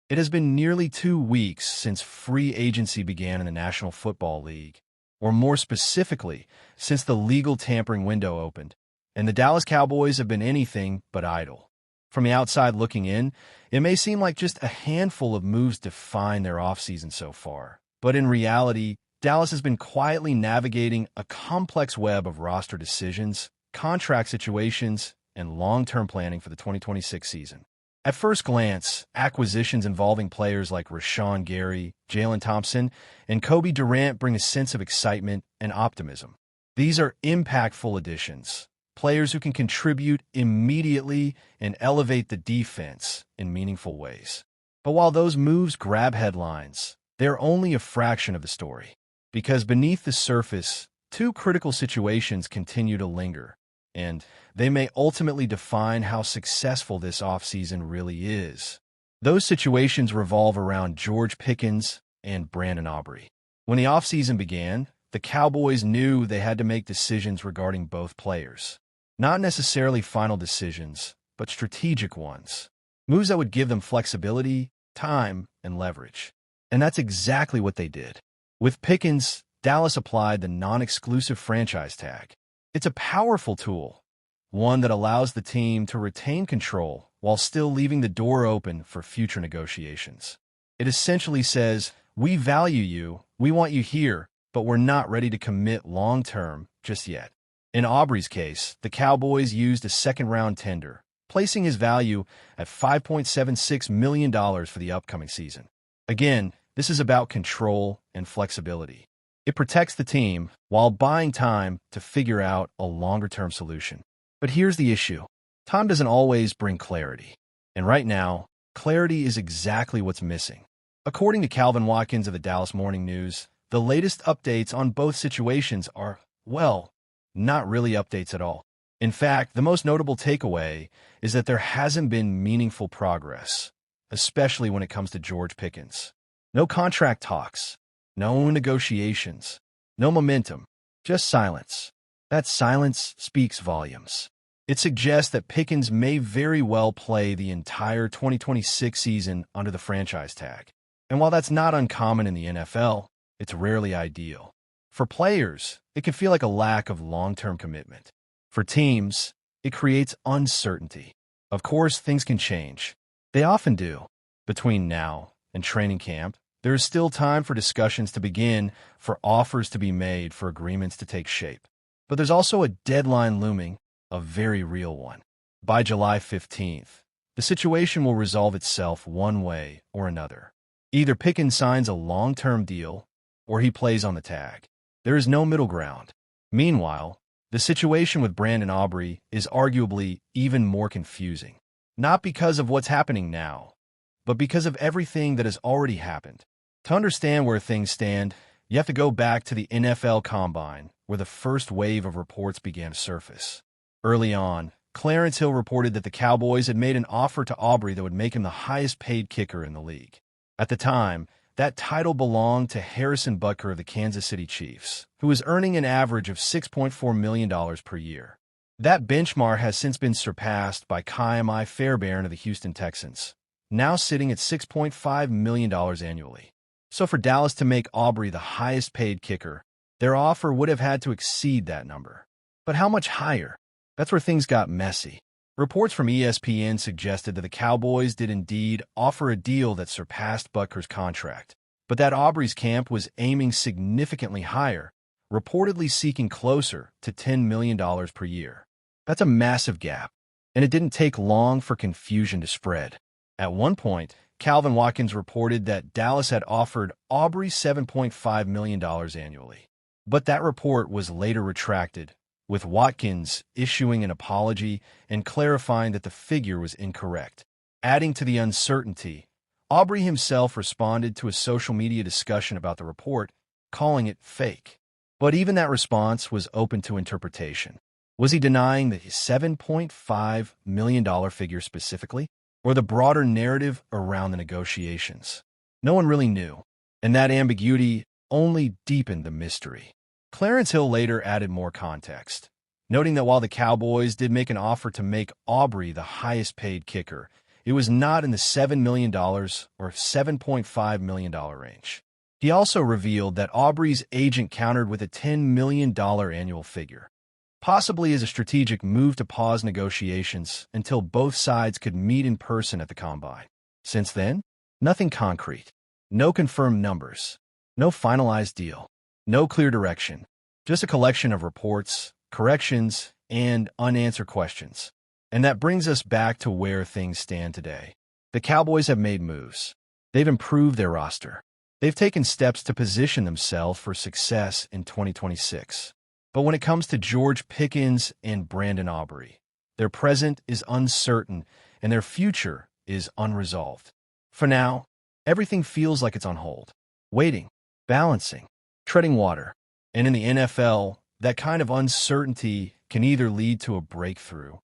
It has been nearly 2 weeks since free agency began in the National Football League, or more specifically, since the legal tampering window opened, and the Dallas Cowboys have been anything but idle. From the outside looking in, it may seem like just a handful of moves define their offseason so far. But in reality, Dallas has been quietly navigating a complex web of roster decisions, contract situations, and long-term planning for the 2026 season. At first glance, acquisitions involving players like Rashawn Gary, Jalen Thompson, and Kobe Durant bring a sense of excitement and optimism. These are impactful additions, players who can contribute immediately and elevate the defense in meaningful ways. But while those moves grab headlines, they're only a fraction of the story. Because beneath the surface, two critical situations continue to linger, and they may ultimately define how successful this offseason really is. Those situations revolve around George Pickens and Brandon Aubrey. When the offseason began, the Cowboys knew they had to make decisions regarding both players. Not necessarily final decisions, but strategic ones. Moves that would give them flexibility, time, and leverage. And that's exactly what they did. With Pickens, Dallas applied the non-exclusive franchise tag. It's a powerful tool, one that allows the team to retain control while still leaving the door open for future negotiations. It essentially says, "We value you, we want you here, but we're not ready to commit long-term just yet." In Aubrey's case, the Cowboys used a second-round tender, placing his value at $5.76 million for the upcoming season. Again, this is about control and flexibility. It protects the team while buying time to figure out a longer-term solution. But here's the issue. Time doesn't always bring clarity. And right now, clarity is exactly what's missing. According to Calvin Watkins of the Dallas Morning News, the latest updates on both situations are, well, not really updates at all. In fact, the most notable takeaway is that there hasn't been meaningful progress, especially when it comes to George Pickens. No contract talks, no negotiations, no momentum, just silence. That silence speaks volumes. It suggests that Pickens may very well play the entire 2026 season under the franchise tag. And while that's not uncommon in the NFL, it's rarely ideal. For players, it can feel like a lack of long-term commitment. For teams, it creates uncertainty. Of course, things can change. They often do. Between now and training camp, there is still time for discussions to begin, for offers to be made, for agreements to take shape. But there's also a deadline looming, a very real one. By July 15th, the situation will resolve itself one way or another. Either Pickens signs a long-term deal, or he plays on the tag. There is no middle ground. Meanwhile, the situation with Brandon Aubrey is arguably even more confusing. Not because of what's happening now, but because of everything that has already happened. To understand where things stand, you have to go back to the NFL Combine, where the first wave of reports began to surface. Early on, Clarence Hill reported that the Cowboys had made an offer to Aubrey that would make him the highest-paid kicker in the league. At the time, that title belonged to Harrison Butker of the Kansas City Chiefs, who was earning an average of $6.4 million per year. That benchmark has since been surpassed by Ka'imi Fairbairn of the Houston Texans, now sitting at $6.5 million annually. So for Dallas to make Aubrey the highest-paid kicker, their offer would have had to exceed that number. But how much higher? That's where things got messy. Reports from ESPN suggested that the Cowboys did indeed offer a deal that surpassed Butker's contract, but that Aubrey's camp was aiming significantly higher, reportedly seeking closer to $10 million per year. That's a massive gap, and it didn't take long for confusion to spread. At one point, Calvin Watkins reported that Dallas had offered Aubrey $7.5 million annually. But that report was later retracted, with Watkins issuing an apology and clarifying that the figure was incorrect. Adding to the uncertainty, Aubrey himself responded to a social media discussion about the report, calling it fake. But even that response was open to interpretation. Was he denying the $7.5 million figure specifically, or the broader narrative around the negotiations? No one really knew, and that ambiguity only deepened the mystery. Clarence Hill later added more context, noting that while the Cowboys did make an offer to make Aubrey the highest-paid kicker, It was not in the $7 million or $7.5 million range. He also revealed that Aubrey's agent countered with a $10 million annual figure, possibly as a strategic move to pause negotiations until both sides could meet in person at the Combine. Since then, nothing concrete. No confirmed numbers. No finalized deal. No clear direction. Just a collection of reports, corrections, and unanswered questions. And that brings us back to where things stand today. The Cowboys have made moves. They've improved their roster. They've taken steps to position themselves for success in 2026. But when it comes to George Pickens and Brandon Aubrey, their present is uncertain and their future is unresolved. For now, everything feels like it's on hold, waiting, balancing, treading water. And in the NFL, that kind of uncertainty can either lead to a breakthrough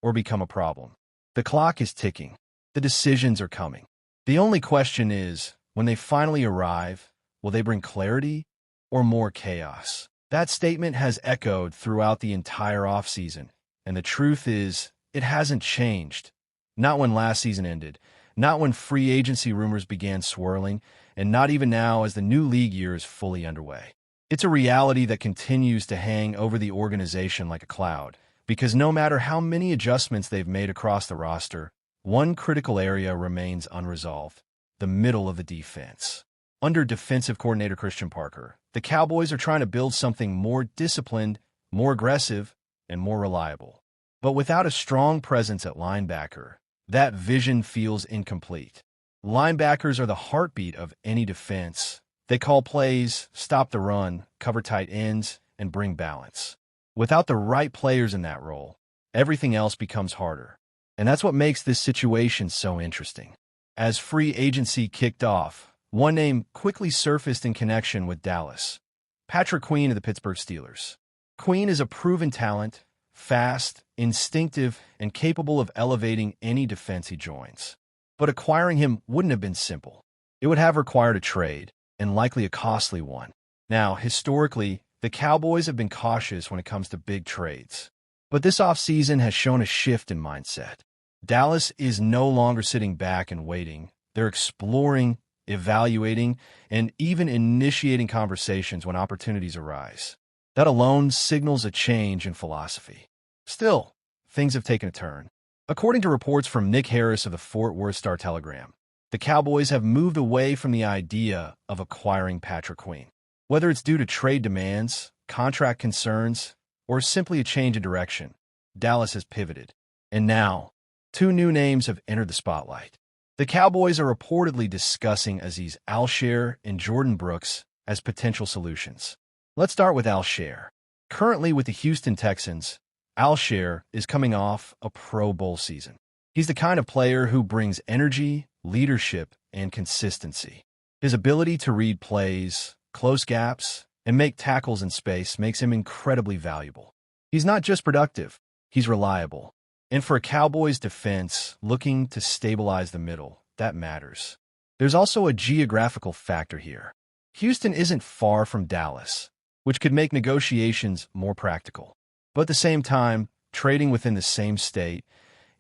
or become a problem. The clock is ticking. The decisions are coming. The only question is, when they finally arrive, will they bring clarity or more chaos? That statement has echoed throughout the entire offseason, and the truth is, it hasn't changed. Not when last season ended, not when free agency rumors began swirling, and not even now as the new league year is fully underway. It's a reality that continues to hang over the organization like a cloud, because no matter how many adjustments they've made across the roster, one critical area remains unresolved: the middle of the defense. Under defensive coordinator Christian Parker, the Cowboys are trying to build something more disciplined, more aggressive, and more reliable. But without a strong presence at linebacker, that vision feels incomplete. Linebackers are the heartbeat of any defense. They call plays, stop the run, cover tight ends, and bring balance. Without the right players in that role, everything else becomes harder. And that's what makes this situation so interesting. As free agency kicked off, one name quickly surfaced in connection with Dallas: Patrick Queen of the Pittsburgh Steelers. Queen is a proven talent, fast, instinctive, and capable of elevating any defense he joins. But acquiring him wouldn't have been simple. It would have required a trade, and likely a costly one. Now, historically, the Cowboys have been cautious when it comes to big trades. But this offseason has shown a shift in mindset. Dallas is no longer sitting back and waiting. They're exploring, evaluating, and even initiating conversations when opportunities arise. That alone signals a change in philosophy. Still, things have taken a turn. According to reports from Nick Harris of the Fort Worth Star-Telegram, the Cowboys have moved away from the idea of acquiring Patrick Queen. Whether it's due to trade demands, contract concerns, or simply a change in direction, Dallas has pivoted. And now, two new names have entered the spotlight. The Cowboys are reportedly discussing Azeez Al-Shaair and Jordan Brooks as potential solutions. Let's start with Al-Shaair. Currently with the Houston Texans, Al-Shaair is coming off a Pro Bowl season. He's the kind of player who brings energy, leadership, and consistency. His ability to read plays, close gaps, and make tackles in space makes him incredibly valuable. He's not just productive, he's reliable. And for a Cowboys defense looking to stabilize the middle, that matters. There's also a geographical factor here. Houston isn't far from Dallas, which could make negotiations more practical. But at the same time, trading within the same state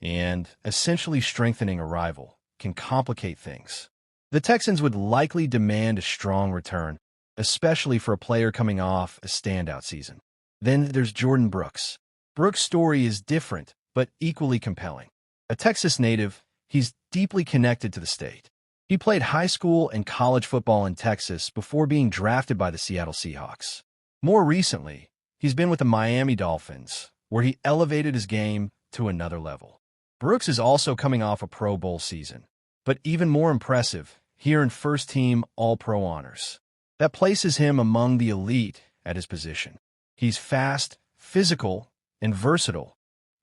and essentially strengthening a rival can complicate things. The Texans would likely demand a strong return, especially for a player coming off a standout season. Then there's Jordan Brooks. Brooks' story is different, but equally compelling. A Texas native, he's deeply connected to the state. He played high school and college football in Texas before being drafted by the Seattle Seahawks. More recently, he's been with the Miami Dolphins, where he elevated his game to another level. Brooks is also coming off a Pro Bowl season, but even more impressive, here in first-team All-Pro honors. That places him among the elite at his position. He's fast, physical, and versatile,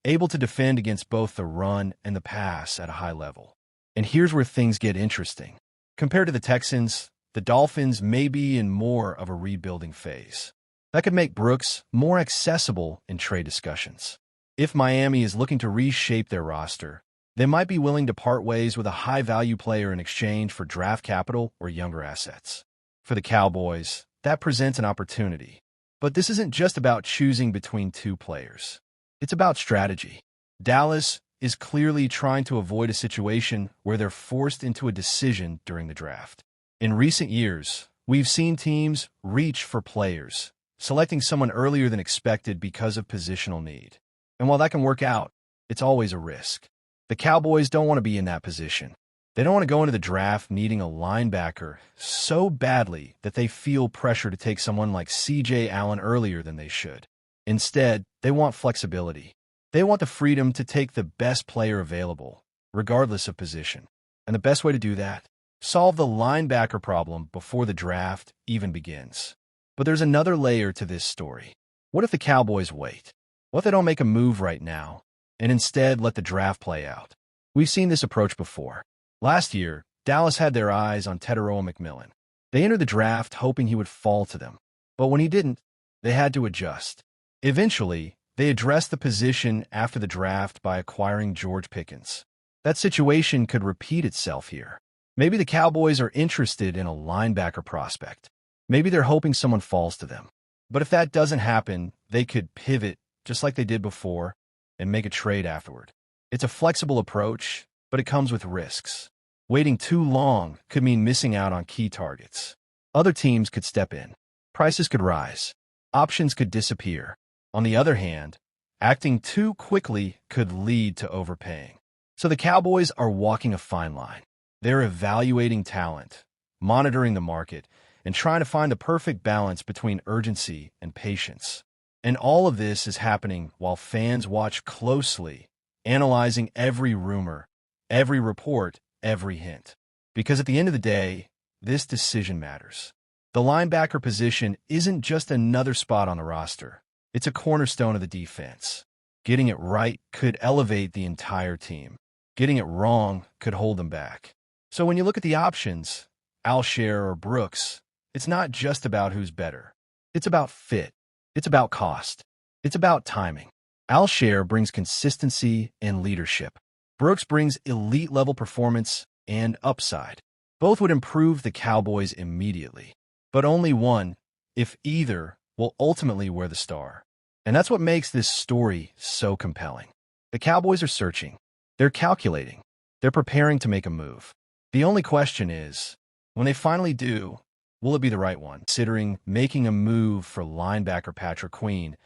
able to defend against both the run and the pass at a high level. And here's where things get interesting. Compared to the Texans, the Dolphins may be in more of a rebuilding phase. That could make Brooks more accessible in trade discussions. If Miami is looking to reshape their roster, they might be willing to part ways with a high-value player in exchange for draft capital or younger assets. For the Cowboys, that presents an opportunity. But this isn't just about choosing between two players. It's about strategy. Dallas, is clearly trying to avoid a situation where they're forced into a decision during the draft. In recent years, we've seen teams reach for players, selecting someone earlier than expected because of positional need. And while that can work out, it's always a risk. The Cowboys don't want to be in that position. They don't want to go into the draft needing a linebacker so badly that they feel pressure to take someone like C.J. Allen earlier than they should. Instead, they want flexibility. They want the freedom to take the best player available, regardless of position. And the best way to do that? Solve the linebacker problem before the draft even begins. But there's another layer to this story. What if the Cowboys wait? What if they don't make a move right now, and instead let the draft play out? We've seen this approach before. Last year, Dallas had their eyes on Teteroa McMillan. They entered the draft hoping he would fall to them. But when he didn't, they had to adjust. Eventually, they addressed the position after the draft by acquiring George Pickens. That situation could repeat itself here. Maybe the Cowboys are interested in a linebacker prospect. Maybe they're hoping someone falls to them. But if that doesn't happen, they could pivot, just like they did before, and make a trade afterward. It's a flexible approach, but it comes with risks. Waiting too long could mean missing out on key targets. Other teams could step in. Prices could rise. Options could disappear. On the other hand, acting too quickly could lead to overpaying. So the Cowboys are walking a fine line. They're evaluating talent, monitoring the market, and trying to find the perfect balance between urgency and patience. And all of this is happening while fans watch closely, analyzing every rumor, every report, every hint. Because at the end of the day, this decision matters. The linebacker position isn't just another spot on the roster. It's a cornerstone of the defense. Getting it right could elevate the entire team. Getting it wrong could hold them back. So when you look at the options, Alshire or Brooks, it's not just about who's better. It's about fit. It's about cost. It's about timing. Alshire brings consistency and leadership. Brooks brings elite-level performance and upside. Both would improve the Cowboys immediately. But only one, if either, will ultimately wear the star. And that's what makes this story so compelling. The Cowboys are searching. They're calculating. They're preparing to make a move. The only question is, when they finally do, will it be the right one? Considering making a move for linebacker Patrick Queen,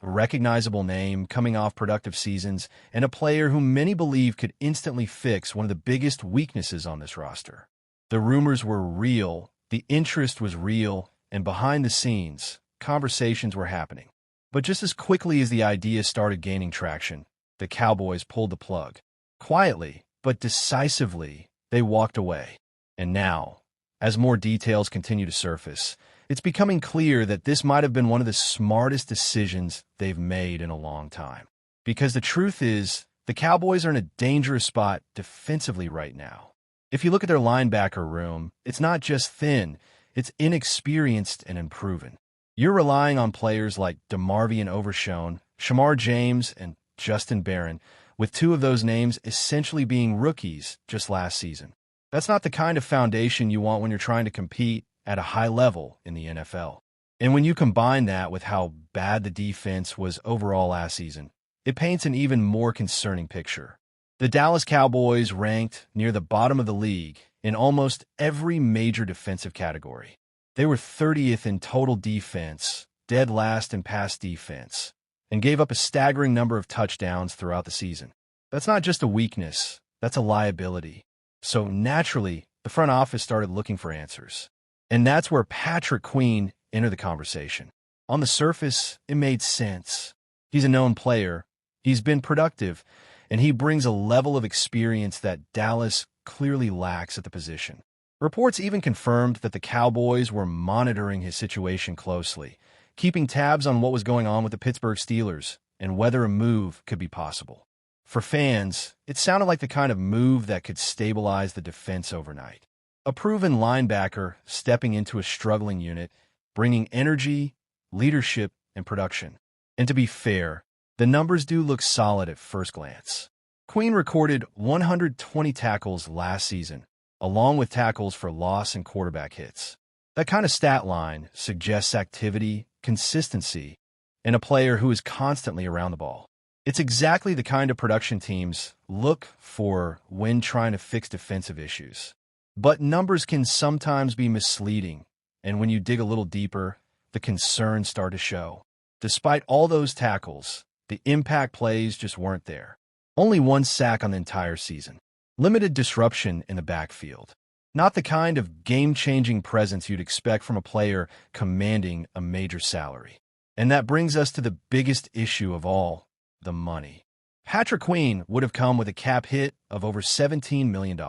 a recognizable name coming off productive seasons, and a player who many believe could instantly fix one of the biggest weaknesses on this roster. The rumors were real, the interest was real, and behind the scenes, conversations were happening. But just as quickly as the idea started gaining traction, the Cowboys pulled the plug. Quietly, but decisively, they walked away. And now, as more details continue to surface, it's becoming clear that this might have been one of the smartest decisions they've made in a long time. Because the truth is, the Cowboys are in a dangerous spot defensively right now. If you look at their linebacker room, it's not just thin, it's inexperienced and unproven. You're relying on players like DeMarvion Overshown, Shamar James, and Justin Barron, with two of those names essentially being rookies just last season. That's not the kind of foundation you want when you're trying to compete at a high level in the NFL. And when you combine that with how bad the defense was overall last season, it paints an even more concerning picture. The Dallas Cowboys ranked near the bottom of the league in almost every major defensive category. They were 30th in total defense, dead last in pass defense, and gave up a staggering number of touchdowns throughout the season. That's not just a weakness, that's a liability. So naturally, the front office started looking for answers. And that's where Patrick Queen entered the conversation. On the surface, it made sense. He's a known player, he's been productive, and he brings a level of experience that Dallas clearly lacks at the position. Reports even confirmed that the Cowboys were monitoring his situation closely, keeping tabs on what was going on with the Pittsburgh Steelers and whether a move could be possible. For fans, it sounded like the kind of move that could stabilize the defense overnight. A proven linebacker stepping into a struggling unit, bringing energy, leadership, and production. And to be fair, the numbers do look solid at first glance. Queen recorded 120 tackles last season, along with tackles for loss and quarterback hits. That kind of stat line suggests activity, consistency, and a player who is constantly around the ball. It's exactly the kind of production teams look for when trying to fix defensive issues. But numbers can sometimes be misleading, and when you dig a little deeper, the concerns start to show. Despite all those tackles, the impact plays just weren't there. Only one sack on the entire season. Limited disruption in the backfield. Not the kind of game-changing presence you'd expect from a player commanding a major salary. And that brings us to the biggest issue of all, the money. Patrick Queen would have come with a cap hit of over $17 million.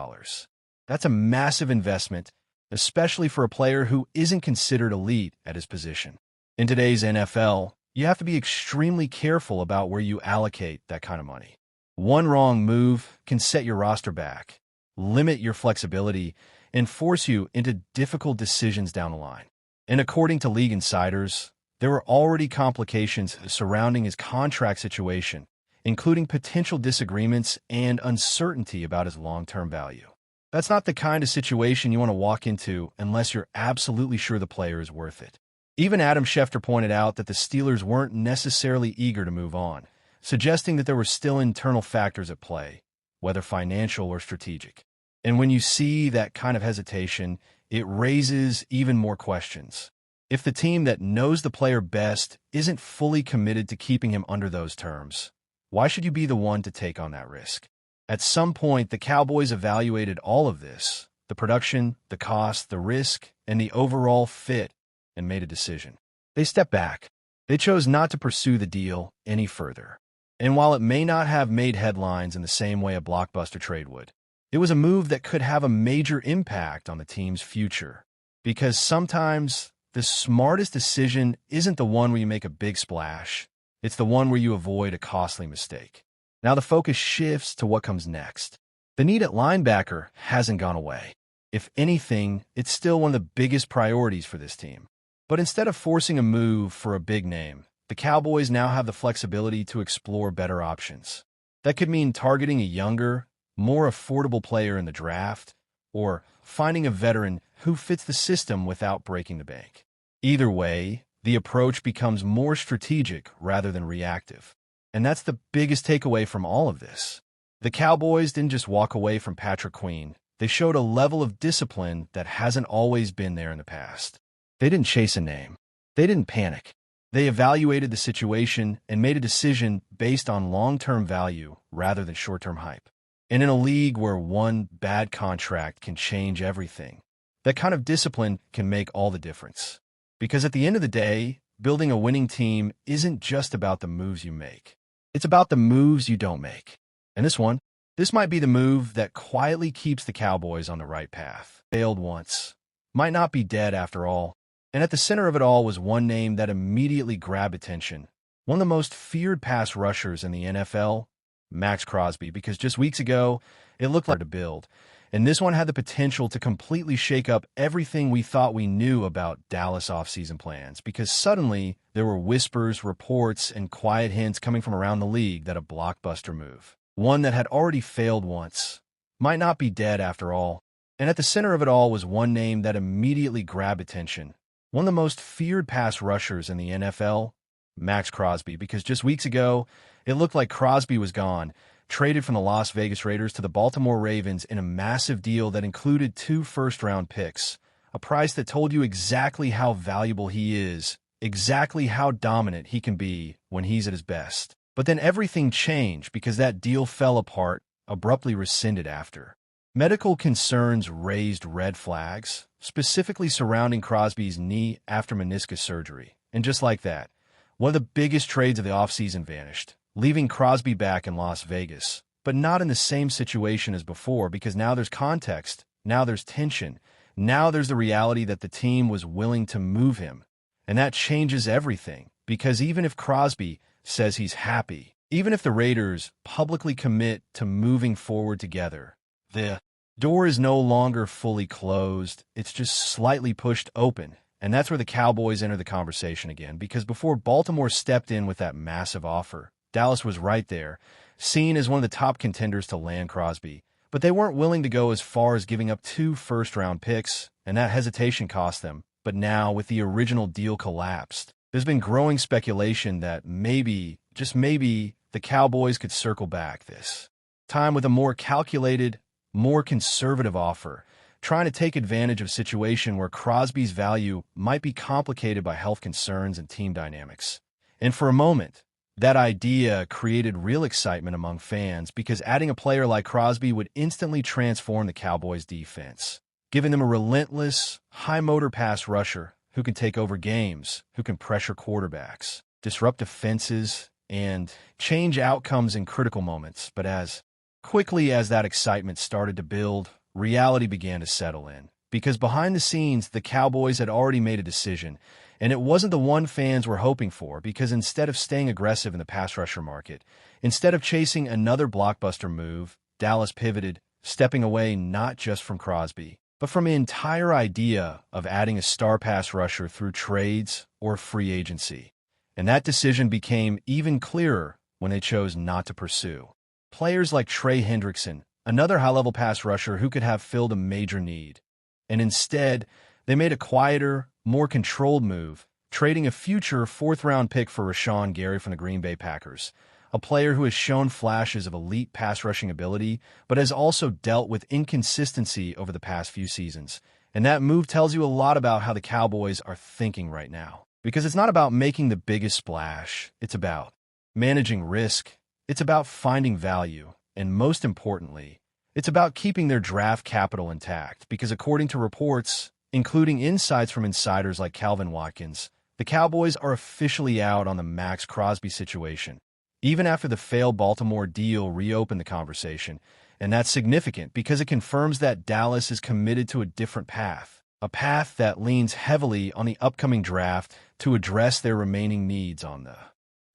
That's a massive investment, especially for a player who isn't considered elite at his position. In today's NFL, you have to be extremely careful about where you allocate that kind of money. One wrong move can set your roster back, limit your flexibility, and force you into difficult decisions down the line. And according to league insiders, there were already complications surrounding his contract situation, including potential disagreements and uncertainty about his long-term value. That's not the kind of situation you want to walk into unless you're absolutely sure the player is worth it. Even Adam Schefter pointed out that the Steelers weren't necessarily eager to move on, suggesting that there were still internal factors at play, whether financial or strategic. And when you see that kind of hesitation, it raises even more questions. If the team that knows the player best isn't fully committed to keeping him under those terms, why should you be the one to take on that risk? At some point, the Cowboys evaluated all of this, the production, the cost, the risk, and the overall fit, and made a decision. They stepped back. They chose not to pursue the deal any further. And while it may not have made headlines in the same way a blockbuster trade would, it was a move that could have a major impact on the team's future. Because sometimes the smartest decision isn't the one where you make a big splash. It's the one where you avoid a costly mistake. Now the focus shifts to what comes next. The need at linebacker hasn't gone away. If anything, it's still one of the biggest priorities for this team. But instead of forcing a move for a big name, the Cowboys now have the flexibility to explore better options. That could mean targeting a younger, more affordable player in the draft, or finding a veteran who fits the system without breaking the bank. Either way, the approach becomes more strategic rather than reactive. And that's the biggest takeaway from all of this. The Cowboys didn't just walk away from Patrick Queen. They showed a level of discipline that hasn't always been there in the past. They didn't chase a name. They didn't panic. They evaluated the situation and made a decision based on long-term value rather than short-term hype. And in a league where one bad contract can change everything, that kind of discipline can make all the difference. Because at the end of the day, building a winning team isn't just about the moves you make. It's about the moves you don't make. And this might be the move that quietly keeps the Cowboys on the right path. Failed once. Might not be dead after all. And at the center of it all was one name that immediately grabbed attention. One of the most feared pass rushers in the NFL, Max Crosby, because just weeks ago, it looked like to build. And this one had the potential to completely shake up everything we thought we knew about Dallas offseason plans, because suddenly there were whispers, reports, and quiet hints coming from around the league that a blockbuster move, one that had already failed once, might not be dead after all. And at the center of it all was one name that immediately grabbed attention. One of the most feared pass rushers in the NFL, Max Crosby, because just weeks ago, it looked like Crosby was gone, traded from the Las Vegas Raiders to the Baltimore Ravens in a massive deal that included 2 first-round picks, a price that told you exactly how valuable he is, exactly how dominant he can be when he's at his best. But then everything changed because that deal fell apart, abruptly rescinded after. Medical concerns raised red flags, specifically surrounding Crosby's knee after meniscus surgery. And just like that, one of the biggest trades of the offseason vanished, leaving Crosby back in Las Vegas, but not in the same situation as before because now there's context, now there's tension, now there's the reality that the team was willing to move him. And that changes everything because even if Crosby says he's happy, even if the Raiders publicly commit to moving forward together, the door is no longer fully closed, it's just slightly pushed open. And that's where the Cowboys enter the conversation again, because before Baltimore stepped in with that massive offer, Dallas was right there, seen as one of the top contenders to land Crosby. But they weren't willing to go as far as giving up 2 first-round picks, and that hesitation cost them. But now, with the original deal collapsed, there's been growing speculation that maybe, just maybe, the Cowboys could circle back this time with a more calculated, more conservative offer, trying to take advantage of a situation where Crosby's value might be complicated by health concerns and team dynamics. And for a moment, that idea created real excitement among fans because adding a player like Crosby would instantly transform the Cowboys' defense, giving them a relentless, high-motor pass rusher who can take over games, who can pressure quarterbacks, disrupt defenses, and change outcomes in critical moments. But as quickly as that excitement started to build, reality began to settle in. Because behind the scenes, the Cowboys had already made a decision, and it wasn't the one fans were hoping for, because instead of staying aggressive in the pass rusher market, instead of chasing another blockbuster move, Dallas pivoted, stepping away not just from Crosby, but from the entire idea of adding a star pass rusher through trades or free agency. And that decision became even clearer when they chose not to pursue players like Trey Hendrickson, another high-level pass rusher who could have filled a major need. And instead, they made a quieter, more controlled move, trading a future fourth-round pick for Rashawn Gary from the Green Bay Packers, a player who has shown flashes of elite pass-rushing ability, but has also dealt with inconsistency over the past few seasons. And that move tells you a lot about how the Cowboys are thinking right now. Because it's not about making the biggest splash, it's about managing risk, it's about finding value, and most importantly, it's about keeping their draft capital intact, because according to reports, including insights from insiders like Calvin Watkins, the Cowboys are officially out on the Max Crosby situation, even after the failed Baltimore deal reopened the conversation. And that's significant because it confirms that Dallas is committed to a different path, a path that leans heavily on the upcoming draft to address their remaining needs on the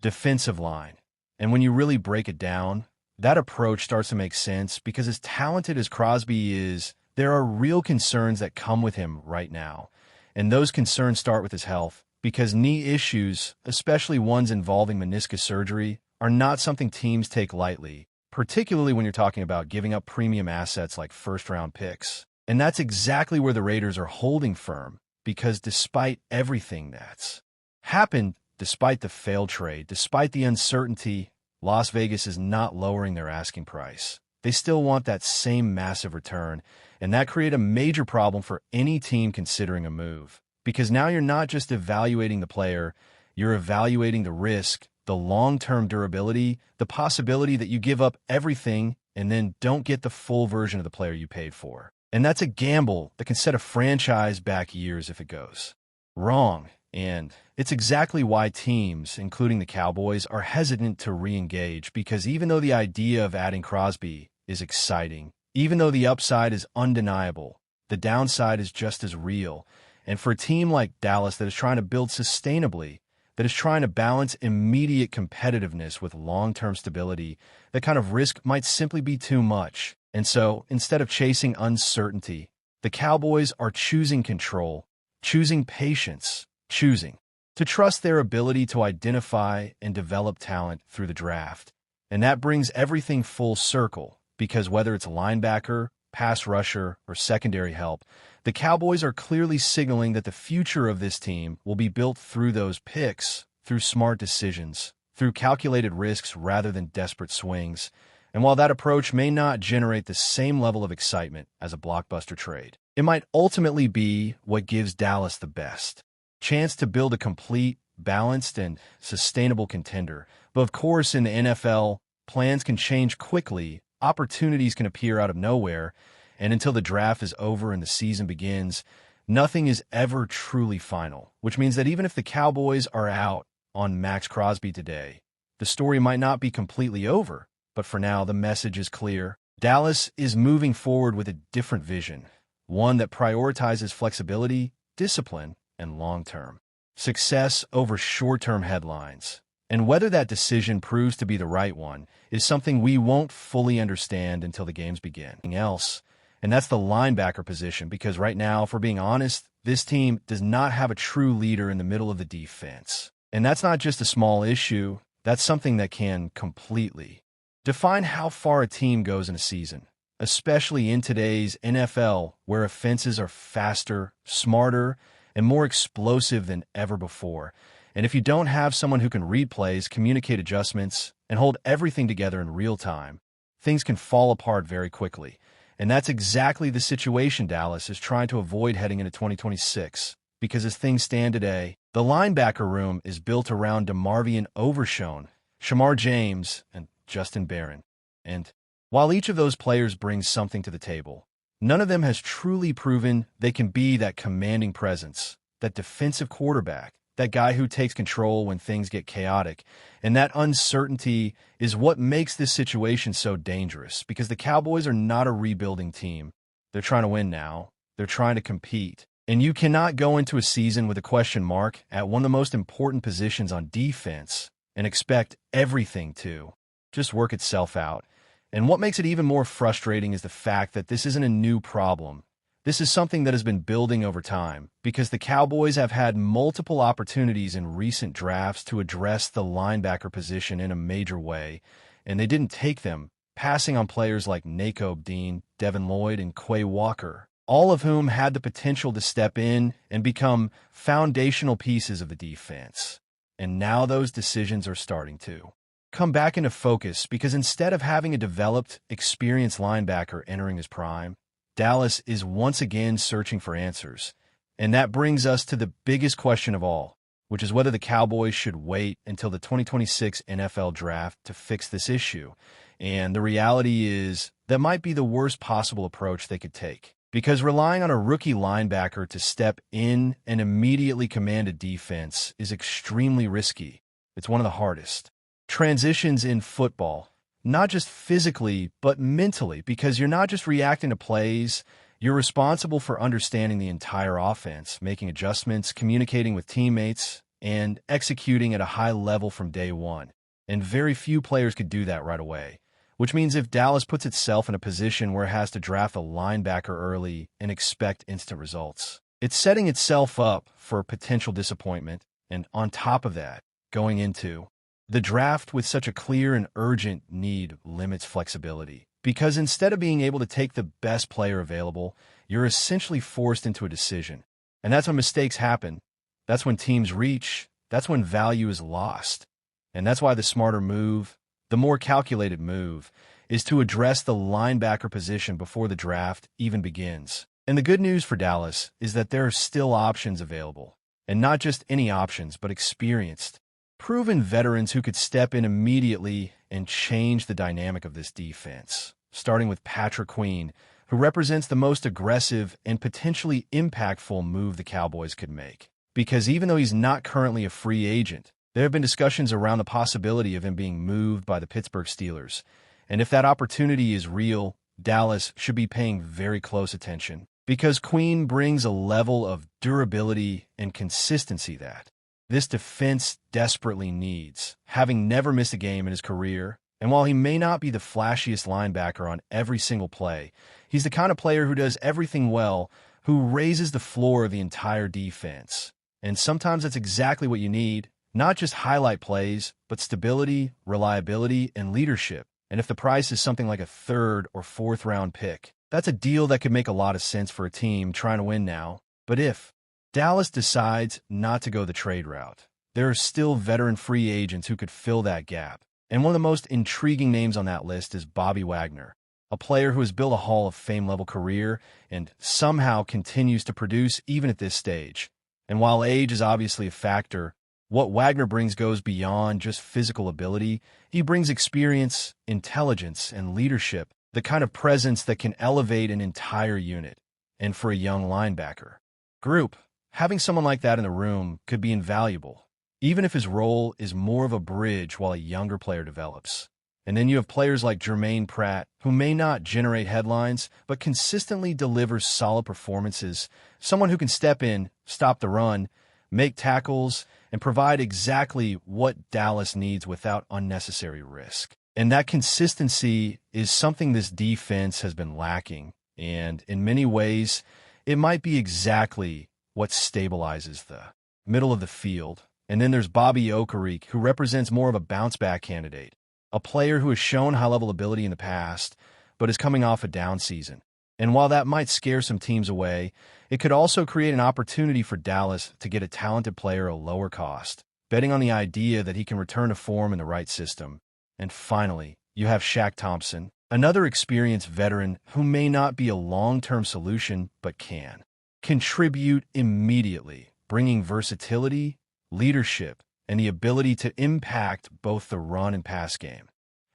defensive line. And when you really break it down, that approach starts to make sense because as talented as Crosby is, there are real concerns that come with him right now. And those concerns start with his health, because knee issues, especially ones involving meniscus surgery, are not something teams take lightly, particularly when you're talking about giving up premium assets like first-round picks. And that's exactly where the Raiders are holding firm, because despite everything that's happened, despite the failed trade, despite the uncertainty, Las Vegas is not lowering their asking price. They still want that same massive return, and that creates a major problem for any team considering a move. Because now you're not just evaluating the player, you're evaluating the risk, the long-term durability, the possibility that you give up everything and then don't get the full version of the player you paid for. And that's a gamble that can set a franchise back years if it goes wrong. And it's exactly why teams, including the Cowboys, are hesitant to re-engage, because even though the idea of adding Crosby is exciting, even though the upside is undeniable, the downside is just as real. And for a team like Dallas that is trying to build sustainably, that is trying to balance immediate competitiveness with long-term stability, that kind of risk might simply be too much. And so, instead of chasing uncertainty, the Cowboys are choosing control, choosing patience, choosing to trust their ability to identify and develop talent through the draft. And that brings everything full circle, because whether it's linebacker, pass rusher, or secondary help, the Cowboys are clearly signaling that the future of this team will be built through those picks, through smart decisions, through calculated risks rather than desperate swings. And while that approach may not generate the same level of excitement as a blockbuster trade, it might ultimately be what gives Dallas the best chance to build a complete, balanced, and sustainable contender. But of course, in the NFL, plans can change quickly, opportunities can appear out of nowhere, and until the draft is over and the season begins, nothing is ever truly final, which means that even if the Cowboys are out on Max Crosby today, the story might not be completely over. But for now, the message is clear. Dallas is moving forward with a different vision, one that prioritizes flexibility, discipline, and long-term success over short-term headlines. And whether that decision proves to be the right one is something we won't fully understand until the games begin. And that's the linebacker position, because right now, if we're being honest, this team does not have a true leader in the middle of the defense. And that's not just a small issue, that's something that can completely define how far a team goes in a season, especially in today's NFL, where offenses are faster, smarter, and more explosive than ever before. And if you don't have someone who can read plays, communicate adjustments, and hold everything together in real time, things can fall apart very quickly. And that's exactly the situation Dallas is trying to avoid heading into 2026. Because as things stand today, the linebacker room is built around DeMarvion Overshown, Shamar James, and Justin Barron. And while each of those players brings something to the table, none of them has truly proven they can be that commanding presence, that defensive quarterback, that guy who takes control when things get chaotic. And that uncertainty is what makes this situation so dangerous, because the Cowboys are not a rebuilding team. They're trying to win now. They're trying to compete. And you cannot go into a season with a question mark at one of the most important positions on defense and expect everything to just work itself out. And what makes it even more frustrating is the fact that this isn't a new problem. This is something that has been building over time, because the Cowboys have had multiple opportunities in recent drafts to address the linebacker position in a major way, and they didn't take them, passing on players like Nakobe Dean, Devin Lloyd, and Quay Walker, all of whom had the potential to step in and become foundational pieces of the defense. And now those decisions are starting to come back into focus, because instead of having a developed, experienced linebacker entering his prime, Dallas is once again searching for answers. And that brings us to the biggest question of all, which is whether the Cowboys should wait until the 2026 NFL Draft to fix this issue. And the reality is that might be the worst possible approach they could take, because relying on a rookie linebacker to step in and immediately command a defense is extremely risky. It's one of the hardest transitions in football, not just physically, but mentally, because you're not just reacting to plays, you're responsible for understanding the entire offense, making adjustments, communicating with teammates, and executing at a high level from day one. And very few players could do that right away, which means if Dallas puts itself in a position where it has to draft a linebacker early and expect instant results, it's setting itself up for potential disappointment. And on top of that, going into the draft with such a clear and urgent need limits flexibility, because instead of being able to take the best player available, you're essentially forced into a decision. And that's when mistakes happen. That's when teams reach. That's when value is lost. And that's why the smarter move, the more calculated move, is to address the linebacker position before the draft even begins. And the good news for Dallas is that there are still options available. And not just any options, but experienced, proven veterans who could step in immediately and change the dynamic of this defense, starting with Patrick Queen, who represents the most aggressive and potentially impactful move the Cowboys could make. Because even though he's not currently a free agent, there have been discussions around the possibility of him being moved by the Pittsburgh Steelers. And if that opportunity is real, Dallas should be paying very close attention, because Queen brings a level of durability and consistency that this defense desperately needs, having never missed a game in his career. And while he may not be the flashiest linebacker on every single play, he's the kind of player who does everything well, who raises the floor of the entire defense. And sometimes that's exactly what you need, not just highlight plays, but stability, reliability, and leadership. And if the price is something like a third or fourth round pick, that's a deal that could make a lot of sense for a team trying to win now. But if Dallas decides not to go the trade route, there are still veteran free agents who could fill that gap. And one of the most intriguing names on that list is Bobby Wagner, a player who has built a Hall of Fame-level career and somehow continues to produce even at this stage. And while age is obviously a factor, what Wagner brings goes beyond just physical ability. He brings experience, intelligence, and leadership, the kind of presence that can elevate an entire unit. And for a young linebacker group, having someone like that in the room could be invaluable, even if his role is more of a bridge while a younger player develops. And then you have players like Jermaine Pratt, who may not generate headlines, but consistently delivers solid performances, someone who can step in, stop the run, make tackles, and provide exactly what Dallas needs without unnecessary risk. And that consistency is something this defense has been lacking, and in many ways, it might be exactly what stabilizes the middle of the field. And then there's Bobby Okereke, who represents more of a bounce-back candidate, a player who has shown high-level ability in the past, but is coming off a down season. And while that might scare some teams away, it could also create an opportunity for Dallas to get a talented player at a lower cost, betting on the idea that he can return to form in the right system. And finally, you have Shaq Thompson, another experienced veteran who may not be a long-term solution but can contribute immediately, bringing versatility, leadership, and the ability to impact both the run and pass game.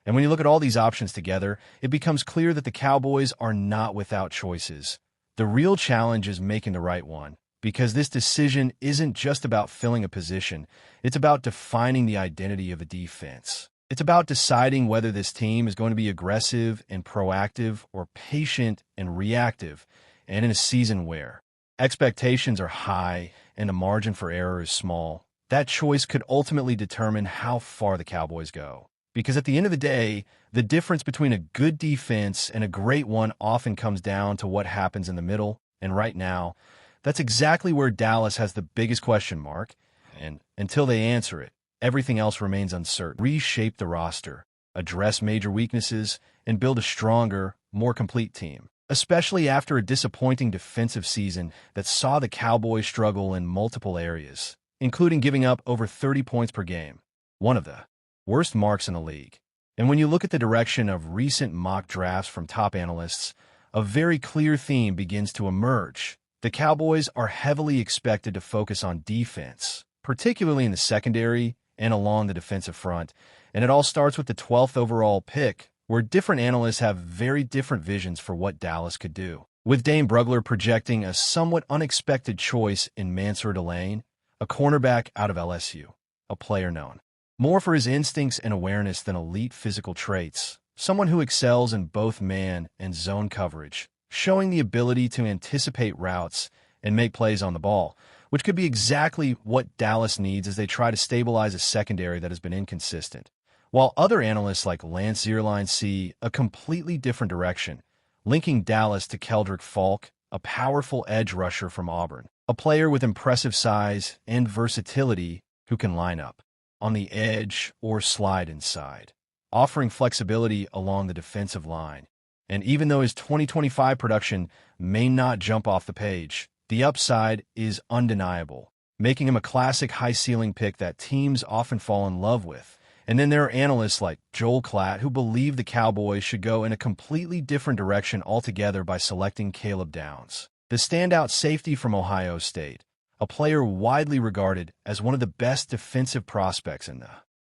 And when you look at all these options together, it becomes clear that the Cowboys are not without choices. The real challenge is making the right one, because this decision isn't just about filling a position, it's about defining the identity of a defense. It's about deciding whether this team is going to be aggressive and proactive or patient and reactive, and in a season where expectations are high and the margin for error is small, that choice could ultimately determine how far the Cowboys go. Because at the end of the day, the difference between a good defense and a great one often comes down to what happens in the middle, and right now, that's exactly where Dallas has the biggest question mark, and until they answer it, everything else remains uncertain. Reshape the roster, address major weaknesses, and build a stronger, more complete team, especially after a disappointing defensive season that saw the Cowboys struggle in multiple areas, including giving up over 30 points per game, one of the worst marks in the league. And when you look at the direction of recent mock drafts from top analysts, a very clear theme begins to emerge. The Cowboys are heavily expected to focus on defense, particularly in the secondary and along the defensive front. And it all starts with the 12th overall pick, where different analysts have very different visions for what Dallas could do. With Dane Brugler projecting a somewhat unexpected choice in Mansour Delane, a cornerback out of LSU, a player known more for his instincts and awareness than elite physical traits, someone who excels in both man and zone coverage, showing the ability to anticipate routes and make plays on the ball, which could be exactly what Dallas needs as they try to stabilize a secondary that has been inconsistent. While other analysts like Lance Zierlein see a completely different direction, linking Dallas to Keldrick Falk, a powerful edge rusher from Auburn, a player with impressive size and versatility who can line up on the edge or slide inside, offering flexibility along the defensive line. And even though his 2025 production may not jump off the page, the upside is undeniable, making him a classic high-ceiling pick that teams often fall in love with. And then there are analysts like Joel Klatt who believe the Cowboys should go in a completely different direction altogether by selecting Caleb Downs, the standout safety from Ohio State, a player widely regarded as one of the best defensive prospects in the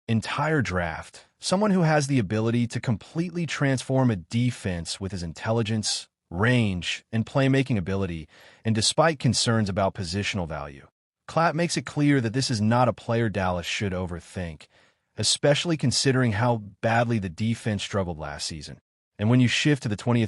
entire draft, someone who has the ability to completely transform a defense with his intelligence, range, and playmaking ability, and despite concerns about positional value. Klatt makes it clear that this is not a player Dallas should overthink, especially considering how badly the defense struggled last season. And when you shift to the 20th